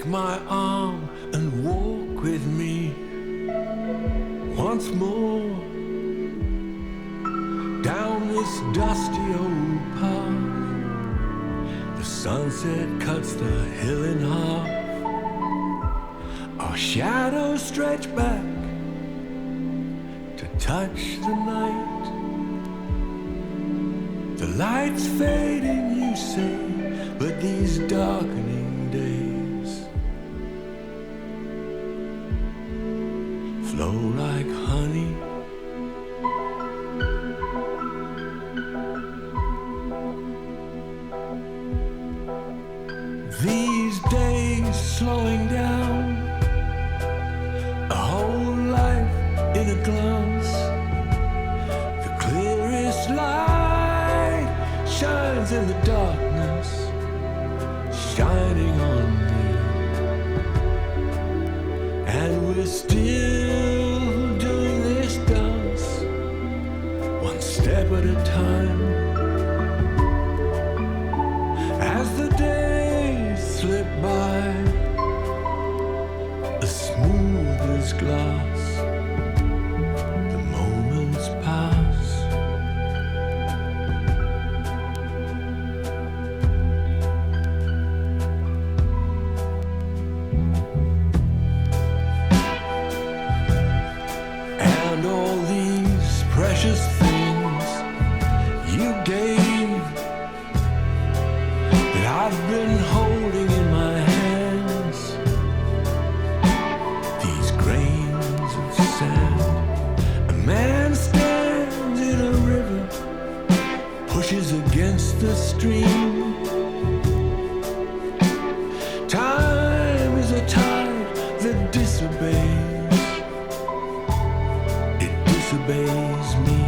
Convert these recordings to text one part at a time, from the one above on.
Take my arm and walk with me once more down this dusty old path. The sunset cuts the hill in half. Our shadows stretch back to touch the night. The light's fading, you say, but these darkening days flow like honey. These days slowing down, a whole life in a glance. The clearest light shines in the darkness, shining on me. And we're still doing this dance, one step at a time. As the days slip by, as smooth as glass, the moments pass. And all these precious things you gave that I've been holding in my hands, these grains of sand. A man stands in a river, pushes against the stream. Time is a tide that disobeys. It disobeys me.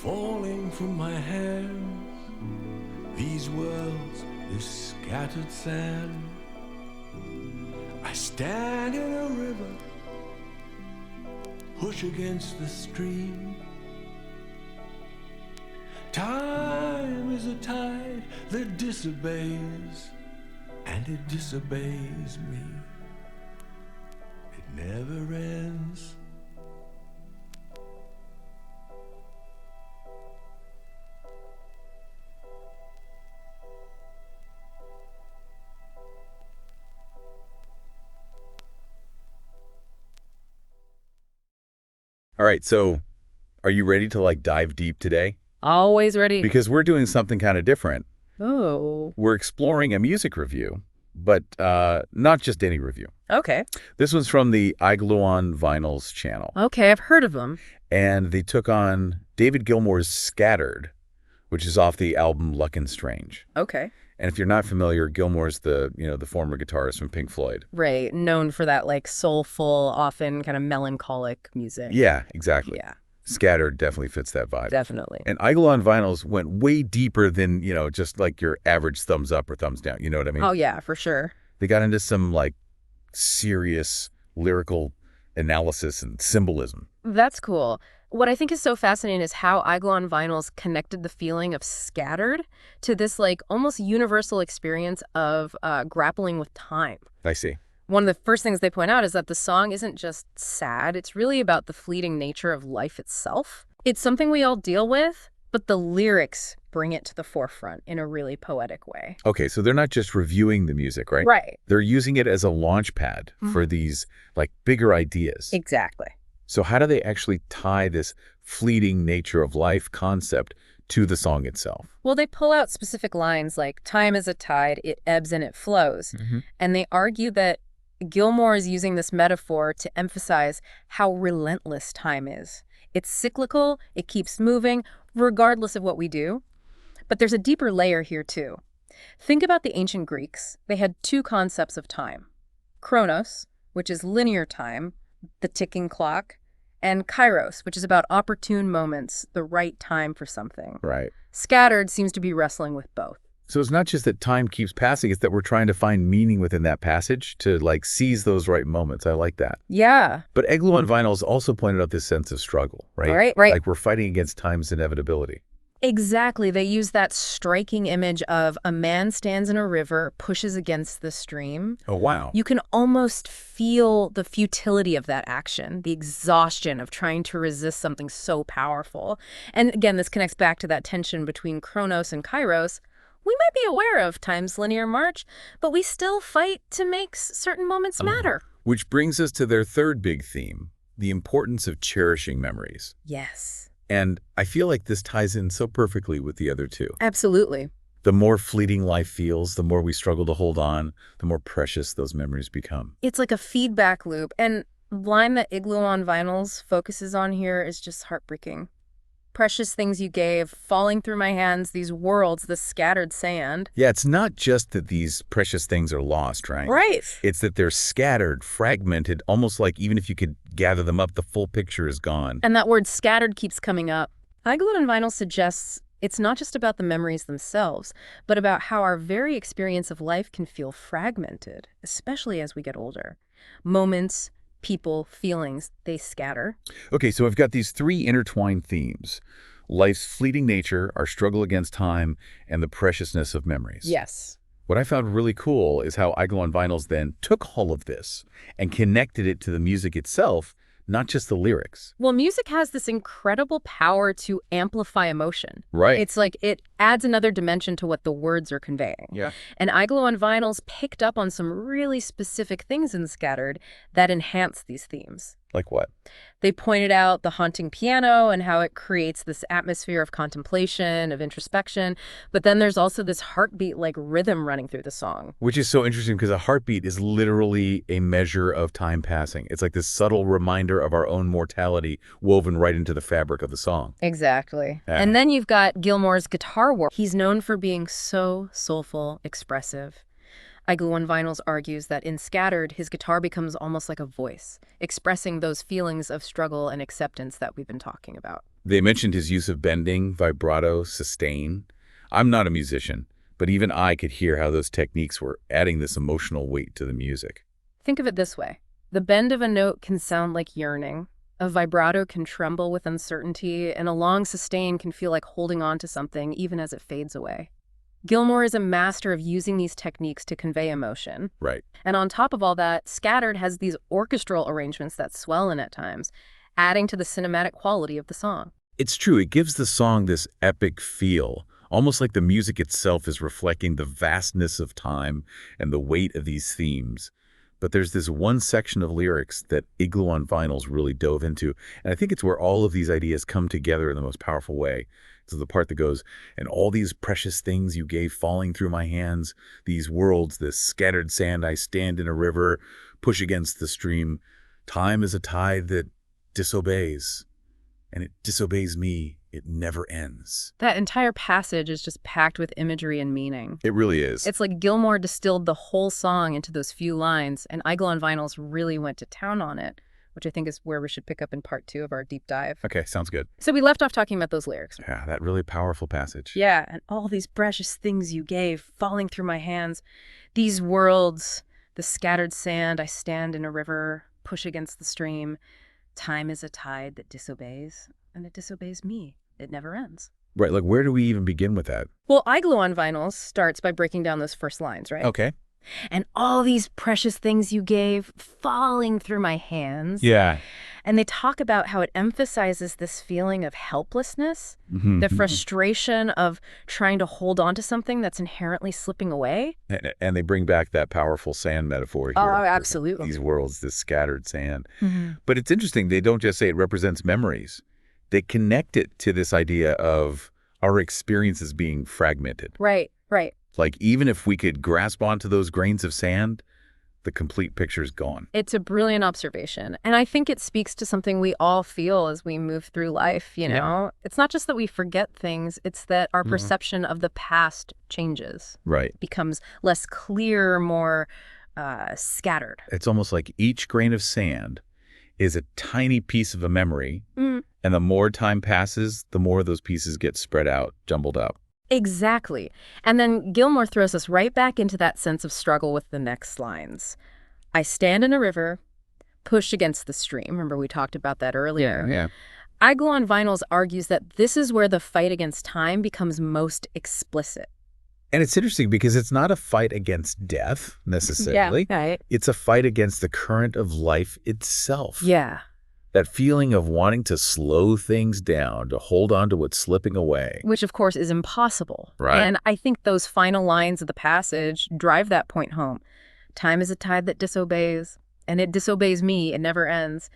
falling from my hands. These worlds, this scattered sand. I stand in a river, push against the stream. Time is a tide that disobeys, and it disobeys me. It never ends. All right, so are you ready to dive deep today? Always ready. Because we're doing something kind of different. Oh. We're exploring a music review, but not just any review. Okay. This one's from the Gilmour Vinyls channel. Okay, I've heard of them. And they took on David Gilmour's Scattered, which is off the album Luck and Strange. Okay. And if you're not familiar, Gilmour's the former guitarist from Pink Floyd. Right. Known for that soulful, often kind of melancholic music. Yeah, exactly. Yeah. Scattered definitely fits that vibe. Definitely. And Gilmour Vinyls went way deeper than, just like your average thumbs up or thumbs down. You know what I mean? Oh, yeah, for sure. They got into some serious lyrical analysis and symbolism. That's cool. What I think is so fascinating is how Gilmour Vinyls connected the feeling of scattered to this almost universal experience of grappling with time. I see. One of the first things they point out is that the song isn't just sad. It's really about the fleeting nature of life itself. It's something we all deal with, but the lyrics bring it to the forefront in a really poetic way. Okay, so they're not just reviewing the music, right? Right. They're using it as a launch pad for these bigger ideas. Exactly. So how do they actually tie this fleeting nature of life concept to the song itself? Well, they pull out specific lines like, time is a tide, it ebbs and it flows. And they argue that Gilmour is using this metaphor to emphasize how relentless time is. It's cyclical, it keeps moving, regardless of what we do. But there's a deeper layer here, too. Think about the ancient Greeks. They had two concepts of time. Chronos, which is linear time, the ticking clock, and kairos, which is about opportune moments, the right time for something. Right. Scattered seems to be wrestling with both. So it's not just that time keeps passing, it's that we're trying to find meaning within that passage to seize those right moments. I like that. Yeah. But Gilmour Vinyls also pointed out this sense of struggle, right? Right. We're fighting against time's inevitability. Exactly. They use that striking image of a man stands in a river, pushes against the stream. Oh, wow. You can almost feel the futility of that action, the exhaustion of trying to resist something so powerful. And again, this connects back to that tension between Chronos and Kairos. We might be aware of time's linear march, but we still fight to make certain moments matter. Which brings us to their third big theme, the importance of cherishing memories. Yes. And I feel like this ties in so perfectly with the other two. Absolutely. The more fleeting life feels, the more we struggle to hold on, the more precious those memories become. It's like a feedback loop. And the line that Gilmour Vinyls focuses on here is just heartbreaking. Precious things you gave, falling through my hands, these worlds, the scattered sand. Yeah, it's not just that these precious things are lost, right? Right. It's that they're scattered, fragmented, almost like even if you could gather them up, the full picture is gone. And that word scattered keeps coming up. Gilmour Vinyls suggests it's not just about the memories themselves, but about how our very experience of life can feel fragmented, especially as we get older. Moments, people, feelings, they scatter. Okay, so I've got these three intertwined themes. Life's fleeting nature, our struggle against time, and the preciousness of memories. Yes. What I found really cool is how Gilmour Vinyls then took all of this and connected it to the music itself, not just the lyrics. Well, music has this incredible power to amplify emotion. Right. It's like it adds another dimension to what the words are conveying. Yeah. And Gilmour Vinyls picked up on some really specific things in Scattered that enhance these themes. Like what? They pointed out the haunting piano and how it creates this atmosphere of contemplation, of introspection. But then there's also this heartbeat-like rhythm running through the song. Which is so interesting because a heartbeat is literally a measure of time passing. It's like this subtle reminder of our own mortality woven right into the fabric of the song. Exactly. Yeah. And then you've got Gilmour's guitar work. He's known for being so soulful, expressive. Igloo on Vinyls argues that in Scattered, his guitar becomes almost like a voice, expressing those feelings of struggle and acceptance that we've been talking about. They mentioned his use of bending, vibrato, sustain. I'm not a musician, but even I could hear how those techniques were adding this emotional weight to the music. Think of it this way. The bend of a note can sound like yearning, a vibrato can tremble with uncertainty, and a long sustain can feel like holding on to something even as it fades away. Gilmour is a master of using these techniques to convey emotion. Right. And on top of all that, Scattered has these orchestral arrangements that swell in at times, adding to the cinematic quality of the song. It's true, it gives the song this epic feel, almost like the music itself is reflecting the vastness of time and the weight of these themes. But there's this one section of lyrics that Igloo on Vinyls really dove into, and I think it's where all of these ideas come together in the most powerful way. So the part that goes, and all these precious things you gave falling through my hands, these worlds, this scattered sand I stand in a river, push against the stream. Time is a tide that disobeys, and it disobeys me. It never ends. That entire passage is just packed with imagery and meaning. It really is. It's like Gilmour distilled the whole song into those few lines, and Igloo on Vinyls really went to town on it, which I think is where we should pick up in part 2 of our deep dive. Okay, sounds good. So we left off talking about those lyrics. Yeah, that really powerful passage. Yeah, and all these precious things you gave falling through my hands. These worlds, the scattered sand I stand in a river, push against the stream. Time is a tide that disobeys, and it disobeys me. It never ends. Right, like where do we even begin with that? Well, Igloo on Vinyls starts by breaking down those first lines, right? Okay. And all these precious things you gave falling through my hands. Yeah. And they talk about how it emphasizes this feeling of helplessness, the frustration of trying to hold on to something that's inherently slipping away. And they bring back that powerful sand metaphor here. Oh, absolutely. These worlds, this scattered sand. But it's interesting, they don't just say it represents memories. They connect it to this idea of our experiences being fragmented. Right, right. Like even if we could grasp onto those grains of sand, the complete picture's gone. It's a brilliant observation. And I think it speaks to something we all feel as we move through life, you know? Yeah. It's not just that we forget things, it's that our perception of the past changes. Right. Becomes less clear, more scattered. It's almost like each grain of sand is a tiny piece of a memory, and the more time passes, the more those pieces get spread out, jumbled up. Exactly. And then Gilmour throws us right back into that sense of struggle with the next lines. I stand in a river, push against the stream. Remember, we talked about that earlier. Yeah. Igloo on Vinyls argues that this is where the fight against time becomes most explicit. And it's interesting because it's not a fight against death, necessarily. Yeah, right. It's a fight against the current of life itself. Yeah. That feeling of wanting to slow things down, to hold on to what's slipping away. Which, of course, is impossible. Right. And I think those final lines of the passage drive that point home. Time is a tide that disobeys, and it disobeys me. It never ends.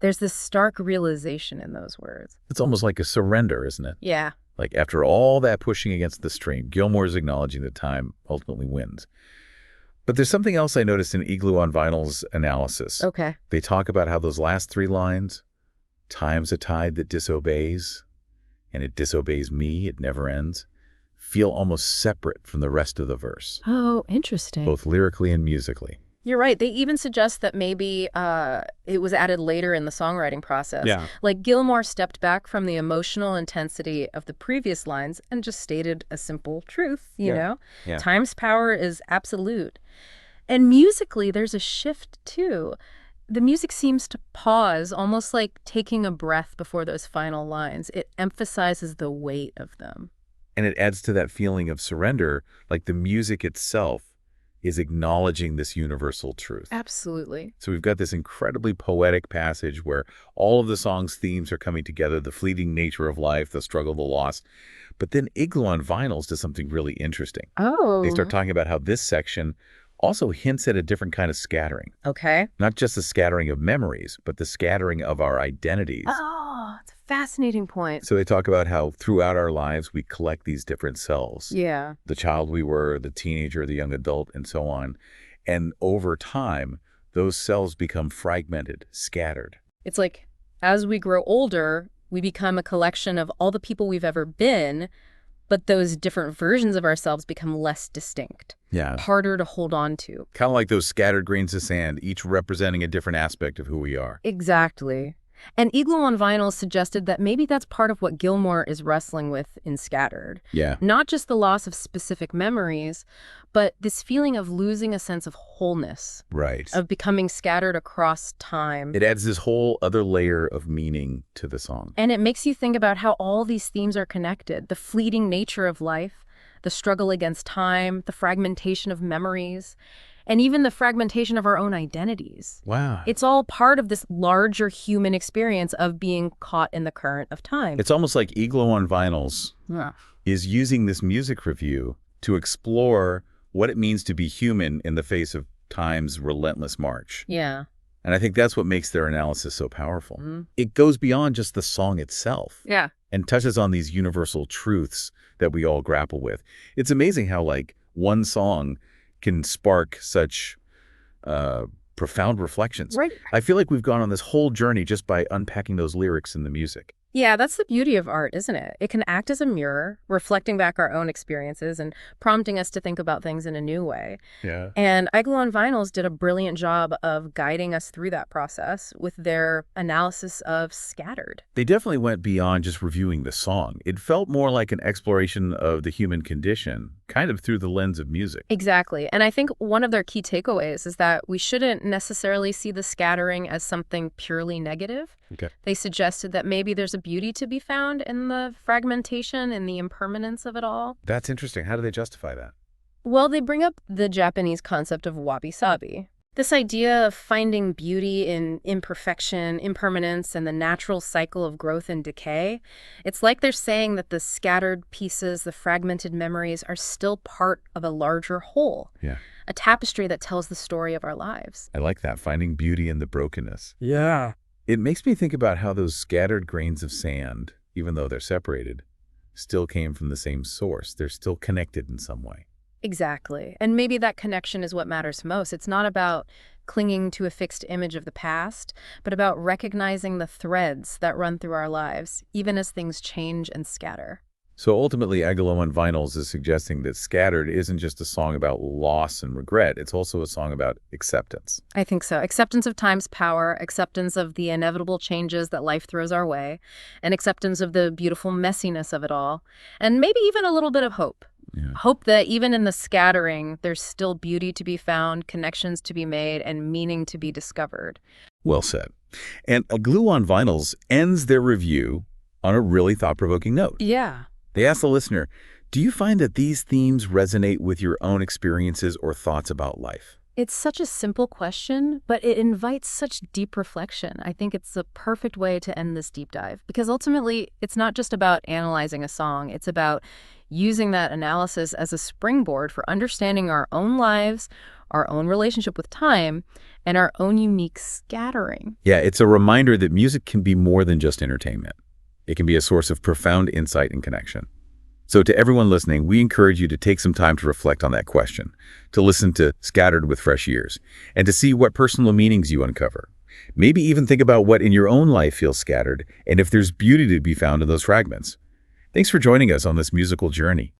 There's this stark realization in those words. It's almost like a surrender, isn't it? Yeah. Like after all that pushing against the stream, Gilmour is acknowledging that time ultimately wins. But there's something else I noticed in Igloo on Vinyl's analysis. Okay. They talk about how those last 3 lines, time's a tide that disobeys, and it disobeys me, it never ends, feel almost separate from the rest of the verse, Oh, interesting. both lyrically and musically. You're right. They even suggest that maybe it was added later in the songwriting process. Yeah. Like Gilmour stepped back from the emotional intensity of the previous lines and just stated a simple truth, you know? Yeah. Time's power is absolute. And musically, there's a shift, too. The music seems to pause, almost like taking a breath before those final lines. It emphasizes the weight of them. And it adds to that feeling of surrender, like the music itself is acknowledging this universal truth. Absolutely. So we've got this incredibly poetic passage where all of the song's themes are coming together, the fleeting nature of life, the struggle, the loss. But then Igloo on Vinyls does something really interesting. Oh. They start talking about how this section also hints at a different kind of scattering. Okay. Not just the scattering of memories, but the scattering of our identities. Oh, it's a fascinating point. So they talk about how throughout our lives we collect these different selves. Yeah. The child we were, the teenager, the young adult, and so on. And over time, those cells become fragmented, scattered. It's like as we grow older, we become a collection of all the people we've ever been, but those different versions of ourselves become less distinct, Yeah. harder to hold on to. Kind of like those scattered grains of sand, each representing a different aspect of who we are. Exactly. And Igloo on Vinyl suggested that maybe that's part of what Gilmour is wrestling with in Scattered. Yeah. Not just the loss of specific memories, but this feeling of losing a sense of wholeness, Right. of becoming scattered across time. It adds this whole other layer of meaning to the song. And it makes you think about how all these themes are connected. The fleeting nature of life, the struggle against time, the fragmentation of memories, and even the fragmentation of our own identities. Wow. It's all part of this larger human experience of being caught in the current of time. It's almost like Igloo on Vinyls is using this music review to explore what it means to be human in the face of time's relentless march. Yeah. And I think that's what makes their analysis so powerful. Mm-hmm. It goes beyond just the song itself. Yeah. And touches on these universal truths that we all grapple with. It's amazing how, like, one song can spark such profound reflections. Right. I feel like we've gone on this whole journey just by unpacking those lyrics in the music. Yeah, that's the beauty of art, isn't it? It can act as a mirror, reflecting back our own experiences and prompting us to think about things in a new way. Yeah. And Igloo on Vinyls did a brilliant job of guiding us through that process with their analysis of Scattered. They definitely went beyond just reviewing the song. It felt more like an exploration of the human condition, kind of through the lens of music. Exactly. And I think one of their key takeaways is that we shouldn't necessarily see the scattering as something purely negative. Okay. They suggested that maybe there's a beauty to be found in the fragmentation and the impermanence of it all. That's interesting. How do they justify that? Well, they bring up the Japanese concept of wabi-sabi. This idea of finding beauty in imperfection, impermanence, and the natural cycle of growth and decay. It's like they're saying that the scattered pieces, the fragmented memories, are still part of a larger whole. Yeah. A tapestry that tells the story of our lives. I like that, finding beauty in the brokenness. Yeah. It makes me think about how those scattered grains of sand, even though they're separated, still came from the same source. They're still connected in some way. Exactly. And maybe that connection is what matters most. It's not about clinging to a fixed image of the past, but about recognizing the threads that run through our lives, even as things change and scatter. So ultimately, Igloo on Vinyls is suggesting that Scattered isn't just a song about loss and regret. It's also a song about acceptance. I think so. Acceptance of time's power, acceptance of the inevitable changes that life throws our way, and acceptance of the beautiful messiness of it all, and maybe even a little bit of hope. Yeah. Hope that even in the scattering, there's still beauty to be found, connections to be made, and meaning to be discovered. Well said. And Igloo on Vinyls ends their review on a really thought-provoking note. Yeah. They ask the listener, do you find that these themes resonate with your own experiences or thoughts about life? It's such a simple question, but it invites such deep reflection. I think it's the perfect way to end this deep dive, because ultimately, it's not just about analyzing a song. It's about using that analysis as a springboard for understanding our own lives, our own relationship with time, and our own unique scattering. Yeah, it's a reminder that music can be more than just entertainment. It can be a source of profound insight and connection. So to everyone listening, we encourage you to take some time to reflect on that question, to listen to Scattered with fresh ears, and to see what personal meanings you uncover. Maybe even think about what in your own life feels scattered, and if there's beauty to be found in those fragments. Thanks for joining us on this musical journey.